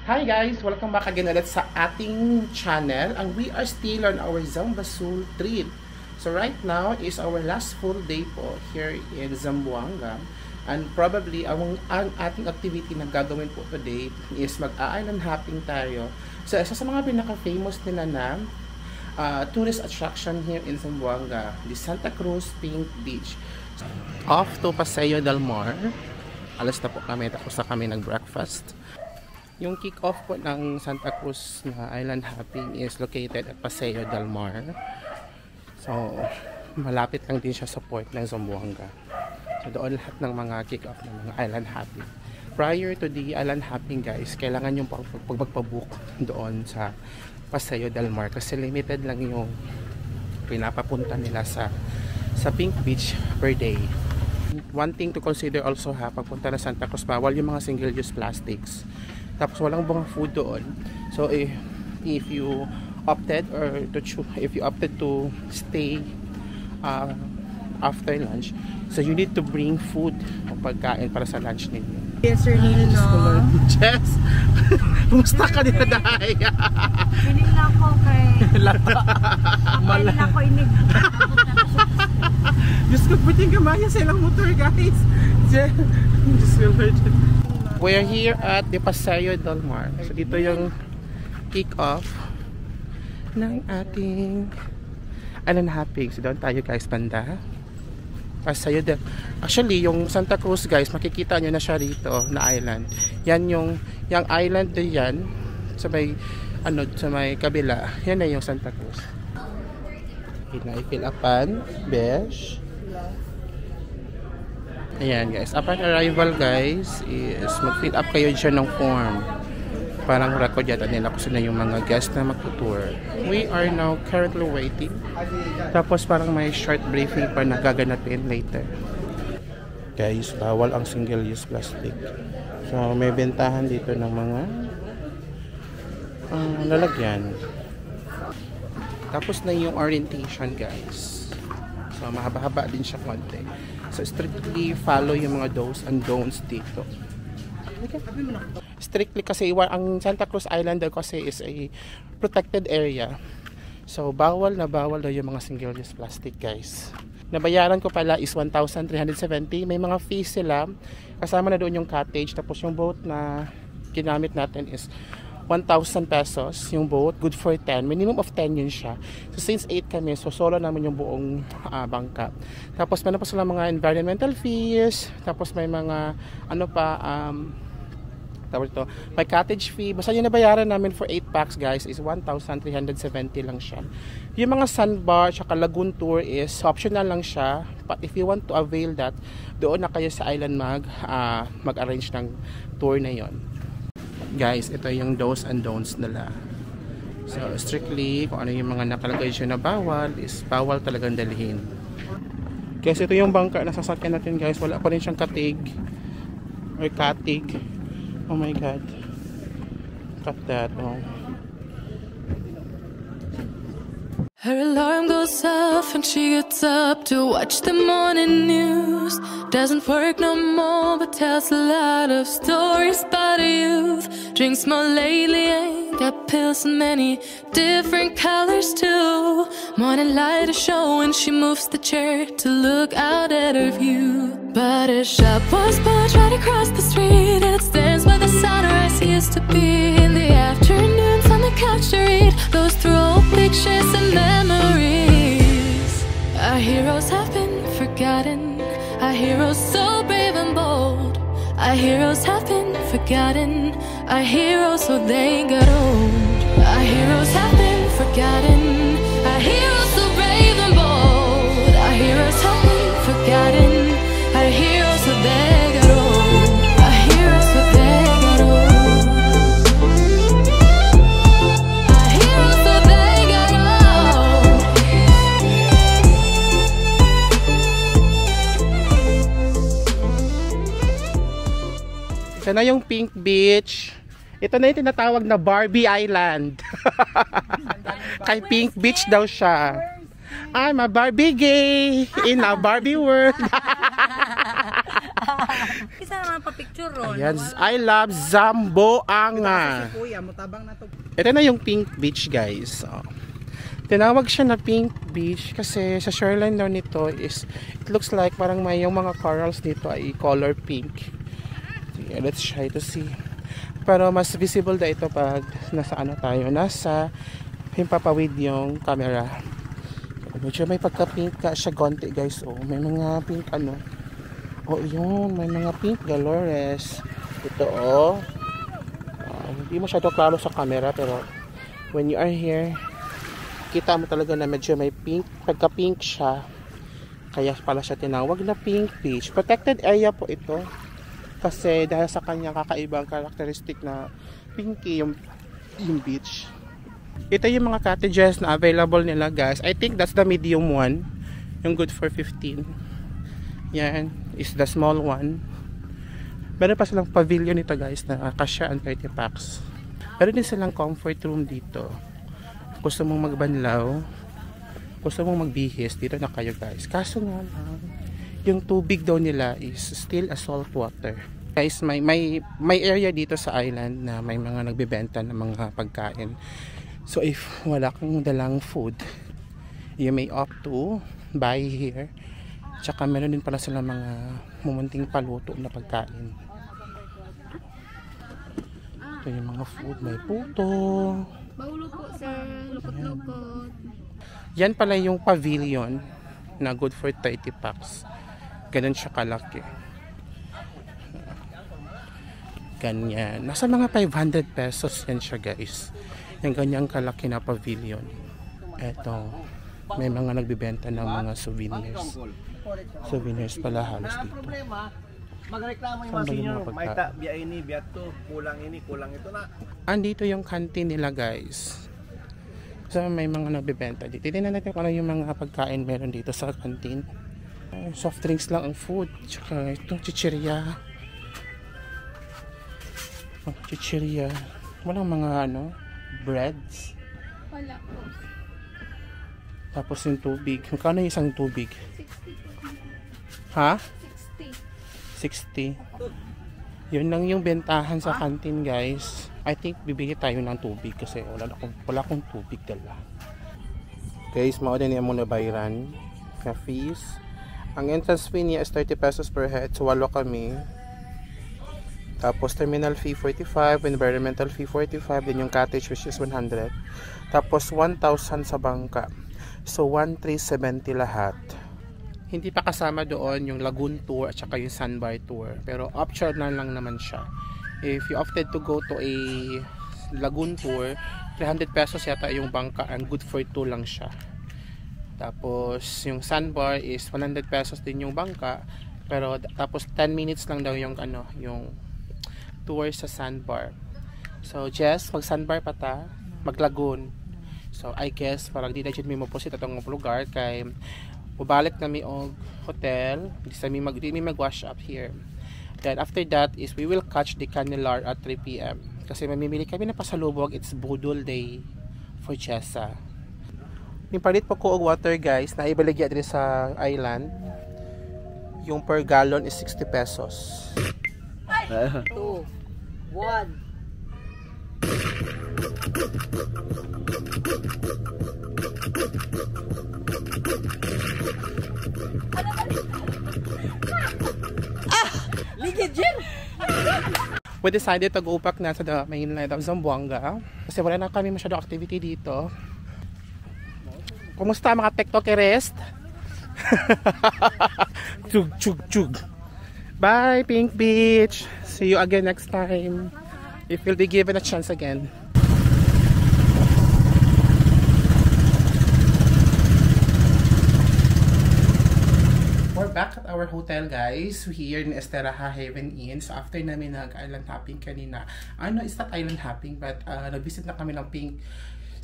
Hi guys! Welcome back again ulit sa ating channel, and we are still on our Zambasul trip. So right now is our last full day po here in Zamboanga, and probably ang ating activity na gagawin po today is mag-island hopping tayo. So isa sa mga pinaka-famous nila na tourist attraction here in Zamboanga, the Santa Cruz Pink Beach. Off to Paseo del Mar. Alas na po kami, tapos na kami nag-breakfast. Yung kick-off po ng Santa Cruz na island hopping is located at Paseo del Mar. So, malapit lang din siya sa port ng Zamboanga. So, doon lahat ng mga kick-off ng mga island hopping. Prior to the island hopping guys, kailangan yung pagpabook doon sa Paseo del Mar kasi limited lang yung pinapapunta nila sa Pink Beach per day. One thing to consider also pagpunta na Santa Cruz, bawal yung mga single-use plastics. Tapos walang mga food doon. So if you opted to stay after lunch, so you need to bring food o pagkain para sa lunch ninyo. Yes, Sir Neil, no? Jess, kumusta ka nila dahil? Piling na ako kay... Piling ako inig. Diyos ko, puting kamaya sa ilang motor, guys. Just feel virgin. We're here at the Paseo del Mar. So dito yung kick-off ng ating island hopping. So doon tayo guys, banda. Paseo del... Actually, yung Santa Cruz guys, makikita nyo na siya rito na island. Yan yung island na yan sa may kabila. Yan na yung Santa Cruz. I-fill upan. Besh. Ayan guys, upon arrival guys is mag-fill up kayo dyan ng form. Parang record yata nila kung sino yung mga guests na magtutour. We are now currently waiting. Tapos parang may short briefing pa na gaganapin later. Guys, bawal ang single-use plastic. So may bentahan dito ng mga lalagyan. Tapos na yung orientation guys. So mahaba-haba din siya konti. So strictly follow yung mga do's and don'ts dito. Okay. Strictly kasi ang Santa Cruz Island kasi is a protected area. So bawal na daw yung mga single-use plastic guys. Nabayaran ko pala is 1,370. May mga fees sila. Kasama na doon yung cottage. Tapos yung boat na ginamit natin is 1,000 pesos yung boat, good for 10, minimum of 10 yun siya. So since 8 kami, so solo namin yung buong bangka. Tapos meron pa sila mga environmental fees, tapos may mga may cottage fee. Basta yung nabayaran namin for 8 packs guys is 1,370 lang siya. Yung mga sandbar tsaka lagoon tour is optional lang siya, but if you want to avail that, doon na kayo sa island mag-arrange ng tour na yon. Guys, ito yung do's and don'ts nila. So, strictly, kung ano yung mga nakalagay siya na bawal, is bawal talagang dalhin. Guys, ito yung bangka na sasakyan natin guys. Wala pa rin siyang katig. Or katig. Oh my God. Cut that. Oh. Her alarm goes off and she gets up to watch the morning news. Doesn't work no more but tells a lot of stories about her youth. Drinks more lately, ain't got pills in many different colors too. Morning light is showing, she moves the chair to look out at her view. But her shop was built right across the street, and it stands where the sunrise used to be. In the afternoons on the couch to read, goes through old pictures and memories. Our heroes have been forgotten, our heroes so brave and bold. Our heroes have been forgotten, our heroes so they got old. Our heroes have been forgotten, our heroes so brave and bold. Our heroes have been forgotten, our heroes so they got old. Our heroes so they got old. Our heroes so they got old. Ito na yung Pink Beach. Ito na yung tinatawag na Barbie Island. Kay Pink Beach daw siya. I'm a Barbie gay in a Barbie world. Isa naman nga pa-picture ron. Ayan, I love Zamboanga. Ito na yung Pink Beach, guys. So, tinawag siya na Pink Beach kasi sa shoreline daw nito is, it looks like parang may yung mga corals dito ay color pink. Yeah, let's try to see. Pero mas visible na ito pag nasa ano tayo, nasa himpapawid yung camera. Medyo may pagka-pink ka siya gonti, guys. Oh, may mga pink ano. Oh, yun, may mga pink galores. Ito, oh. Hindi masyado klaro sa camera, pero when you are here, kita mo talaga na medyo may pink, pagka-pink siya. Kaya pala siya tinawag na Pink Beach. Protected area po ito. Kasi dahil sa kanyang kakaibang karakteristik na pinky yung beach. Ito yung mga cottages na available nila, guys. I think that's the medium one. Yung good for 15. Yan is the small one. Meron pa silang pavilion nito, guys, na kasya ang 30 packs. Meron din silang comfort room dito. Gusto mong magbanlaw, gusto mong magbihis, dito na kayo, guys. Kaso nga lang, yung tubig daw nila is still a salt water. Guys, may area dito sa island na may mga nagbebenta ng mga pagkain. So if wala kang dalang food, you may opt to buy here. Tsaka meron din pala sila mga mumunting paluto na pagkain. Ito yung mga food, may puto. Baulo po, sir. Lukot-lukot. Yan pala yung pavilion na good for 30 packs. Ganun siya kalaki. Ganyan. Nasa mga 500 pesos yan siya, guys. Yung ganyang kalaki na pavilion. Eto, may mga nagbibenta ng mga souvenirs. Souvenirs pala halos dito. Magreklamo yung mga senior, may ta, biya ini, biya to, kulang ini, kulang ito na. Andito yung canteen nila, guys. So may mga nagbibenta dito. Tingnan natin kung ano yung mga pagkain meron dito sa canteen. Soft drinks lang ang food. Tsaka ito, chichirya. Chichirya. Walang mga ano, breads. Wala po. Tapos yung tubig. Magkano yung isang tubig? 60. Ha? 60. 60. Yun lang yung bentahan sa canteen, guys. I think bibigyan tayo ng tubig kasi wala akong tubig dala. Guys, mauna niya muna bayaran na fees. Ang entrance fee niya is 30 pesos per head. So, 8 kami. Tapos, terminal fee 45. Environmental fee 45. Then yung cottage which is 100. Tapos, 1,000 sa bangka. So, 1,370 lahat. Hindi pa kasama doon yung lagoon tour at saka yung sandbar tour. Pero, optional lang naman siya. If you opted to go to a lagoon tour, 300 pesos yata yung bangka. And good for 2 lang siya. Tapos yung sandbar is 100 pesos din yung bangka, pero tapos 10 minutes lang daw yung ano, yung tour sa sandbar. So Jess, mag sandbar pa ta, mag lagoon. So I guess parang di na jud mi mo posit atong lugar kay mubalik na mi og hotel, di mi mag-wash up here. Then after that is we will catch the Canilar at 3 PM kasi mamimili kami na pasalubong. It's Budol Day for Jessa. Nipalit po ko og water, guys, na ibaligya dito sa island. Yung per gallon is 60 pesos. 2, 1. Ligid dyan! We decided to go back na sa the mainland of Zamboanga kasi wala na kami masyado activity dito. Kumusta mga TikTokerist? Chug chug chug. Bye Pink Beach. See you again next time. If you'll be given a chance again. We're back at our hotel, guys. Here in Esteraha Haven Inn. So after namin nag-island hopping kanina. It's not island hopping but nag-visit na kami ng Pink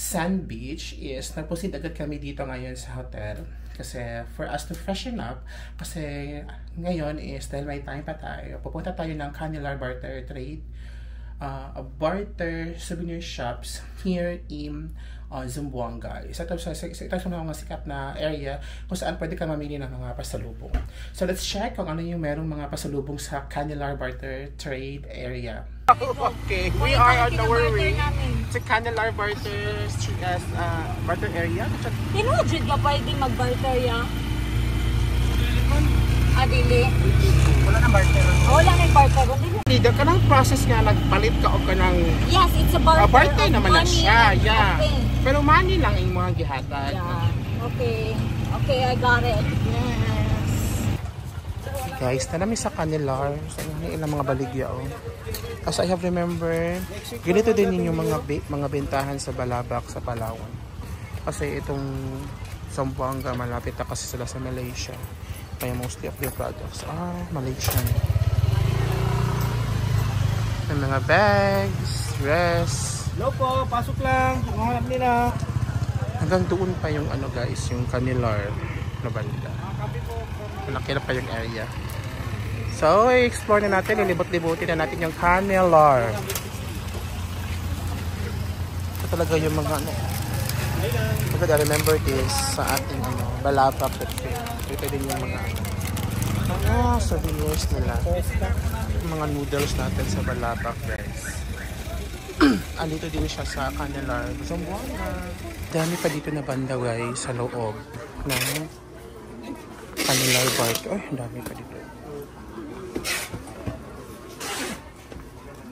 Sand Beach is nagproceed agad kami dito ngayon sa hotel kasi for us to freshen up kasi ngayon is dahil may time pa tayo, pupunta tayo ng Canilar Barter Trade barter souvenir shops here in Zamboanga. Isa ito sa mga sikat na area kung saan pwede ka mamili ng mga pasalubong. So let's check kung ano yung merong mga pasalubong sa Canilar Barter Trade Area. Okay, we are on our way to Canilar Barter Barter Area. Tinudjud ka pwede mag-barter ya? Dili. Wala nang barter. Wala nang barter. Leader ka ng process nga, nagpalit ka o ka ng... Yes, it's a barter. Barter naman na siya, yeah. Okay. Pero money lang yung mga gihatag. Yeah, okay. Okay, I got it. Yes. Guys, tanami sa Canilar. Sa ilang mga baligya, oh. As I have remember, ganito din yung mga bentahan sa Balabac, sa Palawan. Kasi itong Zamboanga, malapit na kasi sila sa Malaysia. Kaya mostly of their products are Malaysian. May mga bags, dress. Hello po, pasok lang. Hanap nila. Hanggang doon pa yung ano guys, yung Canilar na banda. Malaki na pa yung area. So, i-explore na natin, lilibot-libutin na natin yung Canilar. Ito talaga yung mga ano. I remember this sa ating ano, Balabac. Ito din yung mga souvenirs nila. Mga noodles natin sa Balabac, guys. Andito din siya sa Canilar Zamboanga. Dami pa dito na banda, guys, sa loob ng Canilar Barter. Ay, dami pa dito.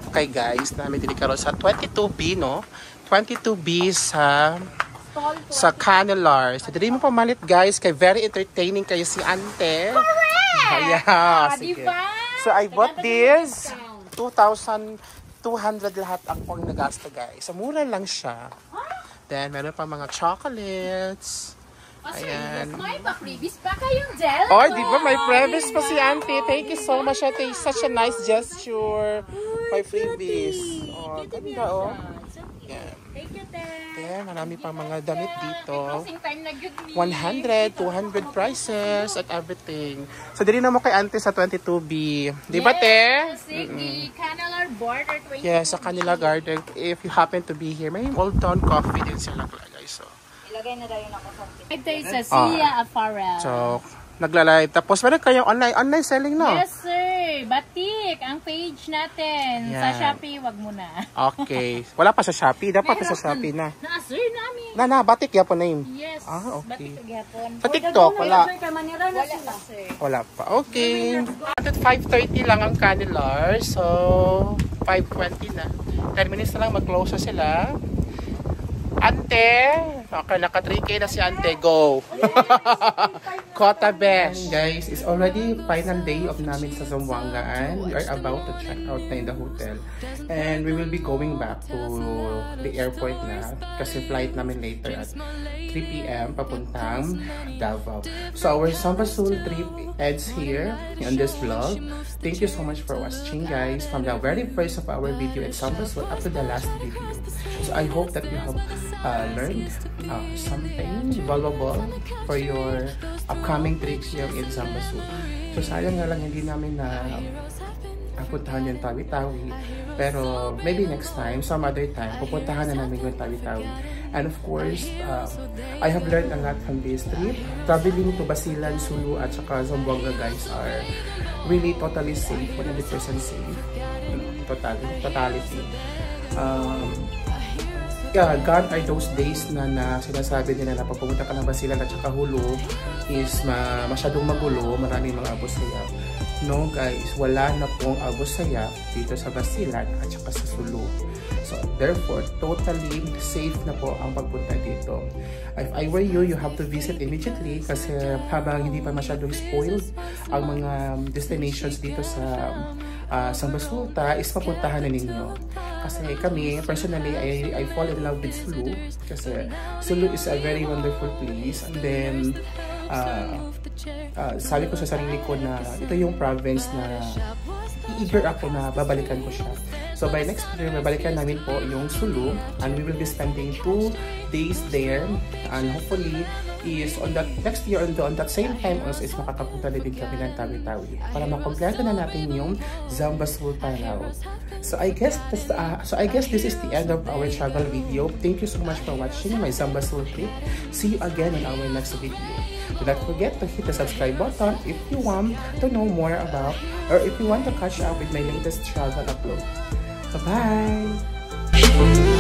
Okay, guys, dami din karon sa 22B, no? 22B sa Canilar. So, dili mo pamalit, guys, kay very entertaining kayo si Ante. Correct! Yeah, sige. Diba? So, I bought this. 2,200 lahat ang pang nagasta, guys. So, mura lang siya. Then, meron pa mga chocolates. Ayan. May pa-freebies pa kayong gel. Oh, di ba? May previous pa si Auntie. Thank you so much, Ate. Such a nice gesture. May freebies. Oh, ganda, oh. Yeah. Thank you, Te. Yeah, marami pang mga damit dito. Closing time na good 100, 200 prices at everything. So, dili na mo kay Auntie sa 22B. Di ba, Te? Sige, Canilar Barter 20. Yeah, sa Canilar Garden. If you happen to be here, may Old Town Coffee din sila, guys. So, Ilagay na daw yun ako sa ito is sa Sia Apparel. so nagla-live. Tapos, meron kayong online selling, no? Yes, sir. Batik, ang page natin. Yan. Sa Shopee, wag mo na. Okay. Wala pa sa Shopee. Dapat sa Shopee na. Na-sir namin. Batik yapon name. Yes. Ah, okay. Batik gyapon. Sa TikTok, wala. Wala, sir. Wala pa. Okay. At 5:30 lang ang Canilar. So, 5:20 na. 10 minutes na lang mag-close na sila. Ante! Okay, naka 3K na si Ante. Go! Kota Besh! Guys, it's already final day of namin sa Zamboanga and we are about to check out na in the hotel. And we will be going back to the airport na kasi flight namin later at 3 p.m. papuntang Davao. So our Samba Sul trip ends here on this vlog. Thank you so much for watching, guys, from the very first of our video at Samba Sul up to the last video. So I hope that you have learned something valuable for your upcoming trip here in Samba Sul. So sayang nga lang hindi namin na puntahan yung Tawi-Tawi. Pero maybe next time, some other time, pupuntahan na namin yung Tawi-Tawi. And of course, I have learned a lot from this trip. Traveling to Basilan, Sulu, at saka Zamboanga, guys, are really totally safe, 100% safe. Totality. Yeah, gone are those days na sinasabi nila na pag pumunta ka ng Basilan at saka Hulu is masyadong magulo, maraming mga abos-sayap. No guys, wala na pong abos-sayap dito sa Basilan at saka sa Sulu. So therefore, totally safe na po ang pagpunta dito. If I were you, you have to visit immediately kasi habang hindi pa masyadong spoiled ang mga destinations dito sa Samba Sulta is mapuntahan na ninyo. Kasi kami, personally, I fall in love with Sulu kasi Sulu is a very wonderful place. And then, sabi ko sa sarili ko na ito yung province na eager ako na babalikan ko siya. So by next year, babalikan namin po yung Sulu and we will be spending 2 days there and hopefully is on that next year on that same time also is makakapunta din kami ng Tawi-Tawi para makompleto na natin yung Zambasol Panao. So I guess this is the end of our travel video. Thank you so much for watching my Zambasol trip. See you again in our next video. Do not forget to hit the subscribe button if you want to know more about or if you want to catch up with my latest travel upload. Bye-bye!